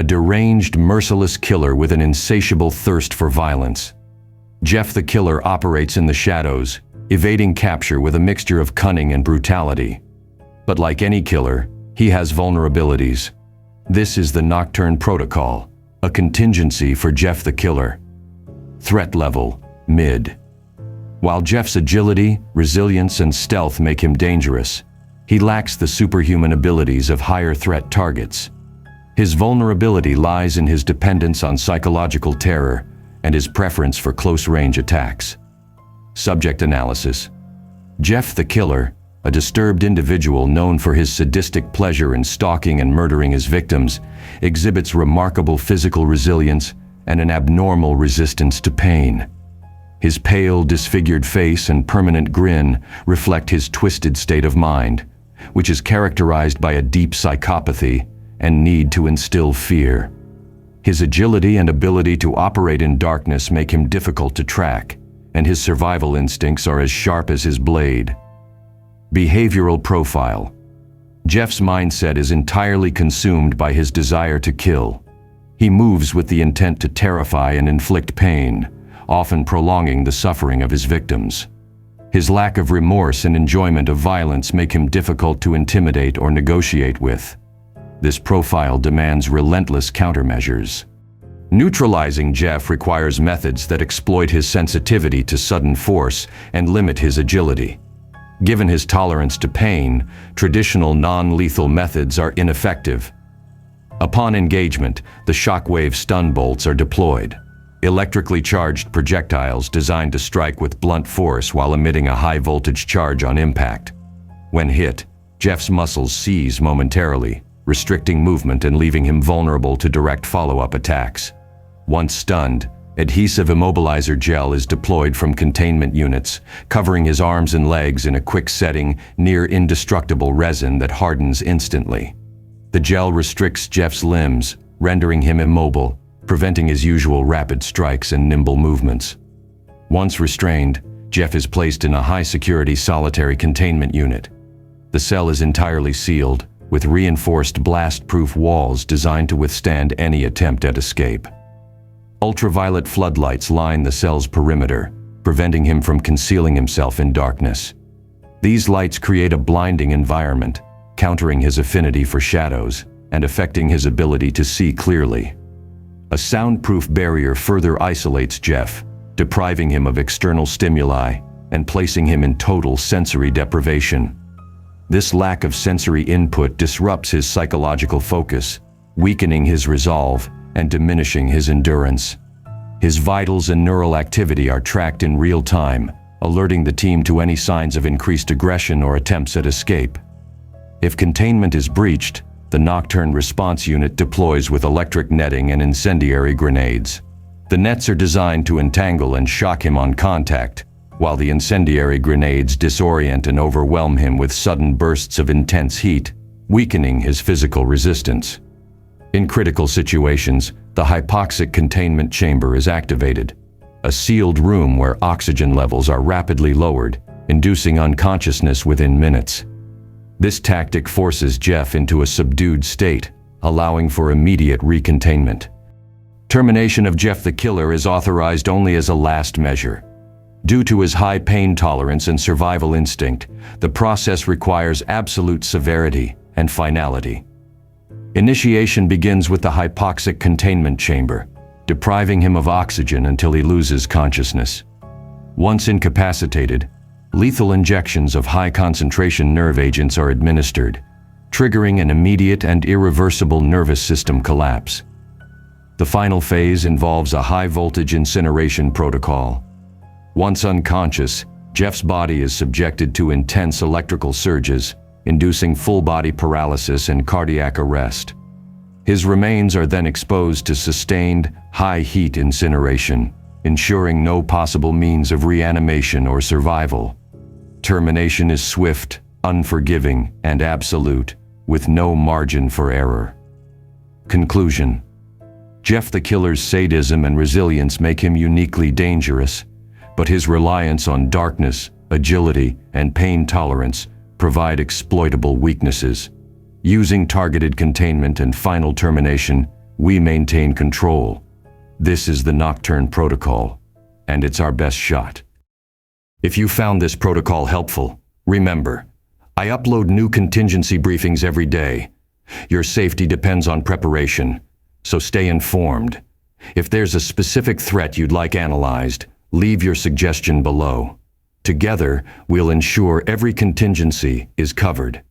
a deranged, merciless killer with an insatiable thirst for violence. Jeff the Killer operates in the shadows, evading capture with a mixture of cunning and brutality. But like any killer, he has vulnerabilities. This is the Nocturne Protocol, a contingency for Jeff the Killer. Threat level, mid. While Jeff's agility, resilience, and stealth make him dangerous, he lacks the superhuman abilities of higher threat targets. His vulnerability lies in his dependence on psychological terror and his preference for close-range attacks. Subject analysis. Jeff the Killer, a disturbed individual known for his sadistic pleasure in stalking and murdering his victims, exhibits remarkable physical resilience and an abnormal resistance to pain. His pale, disfigured face and permanent grin reflect his twisted state of mind, which is characterized by a deep psychopathy and need to instill fear. His agility and ability to operate in darkness make him difficult to track, and his survival instincts are as sharp as his blade. Behavioral profile. Jeff's mindset is entirely consumed by his desire to kill. He moves with the intent to terrify and inflict pain, often prolonging the suffering of his victims. His lack of remorse and enjoyment of violence make him difficult to intimidate or negotiate with. This profile demands relentless countermeasures. Neutralizing Jeff requires methods that exploit his sensitivity to sudden force and limit his agility. Given his tolerance to pain, traditional non-lethal methods are ineffective. Upon engagement, the shockwave stun bolts are deployed, electrically charged projectiles designed to strike with blunt force while emitting a high-voltage charge on impact. When hit, Jeff's muscles seize momentarily, restricting movement and leaving him vulnerable to direct follow-up attacks. Once stunned, adhesive immobilizer gel is deployed from containment units, covering his arms and legs in a quick-setting, near-indestructible resin that hardens instantly. The gel restricts Jeff's limbs, rendering him immobile, preventing his usual rapid strikes and nimble movements. Once restrained, Jeff is placed in a high-security solitary containment unit. The cell is entirely sealed, with reinforced blast-proof walls designed to withstand any attempt at escape. Ultraviolet floodlights line the cell's perimeter, preventing him from concealing himself in darkness. These lights create a blinding environment, countering his affinity for shadows and affecting his ability to see clearly. A soundproof barrier further isolates Jeff, depriving him of external stimuli and placing him in total sensory deprivation. This lack of sensory input disrupts his psychological focus, weakening his resolve and diminishing his endurance. His vitals and neural activity are tracked in real time, alerting the team to any signs of increased aggression or attempts at escape. If containment is breached, the Nocturne Response Unit deploys with electric netting and incendiary grenades. The nets are designed to entangle and shock him on contact, while the incendiary grenades disorient and overwhelm him with sudden bursts of intense heat, weakening his physical resistance. In critical situations, the hypoxic containment chamber is activated, a sealed room where oxygen levels are rapidly lowered, inducing unconsciousness within minutes. This tactic forces Jeff into a subdued state, allowing for immediate recontainment. Termination of Jeff the Killer is authorized only as a last measure. Due to his high pain tolerance and survival instinct, the process requires absolute severity and finality. Initiation begins with the hypoxic containment chamber, depriving him of oxygen until he loses consciousness. Once incapacitated, lethal injections of high-concentration nerve agents are administered, triggering an immediate and irreversible nervous system collapse. The final phase involves a high-voltage incineration protocol. Once unconscious, Jeff's body is subjected to intense electrical surges, inducing full-body paralysis and cardiac arrest. His remains are then exposed to sustained, high-heat incineration, ensuring no possible means of reanimation or survival. Termination is swift, unforgiving, and absolute, with no margin for error. Conclusion. Jeff the Killer's sadism and resilience make him uniquely dangerous, but his reliance on darkness, agility, and pain tolerance provide exploitable weaknesses. Using targeted containment and final termination, We maintain control. This is the Nocturne Protocol, and it's our best shot. If you found this protocol helpful, remember, I upload new contingency briefings every day. Your safety depends on preparation, so stay informed. If there's a specific threat you'd like analyzed, leave your suggestion below. Together, we'll ensure every contingency is covered.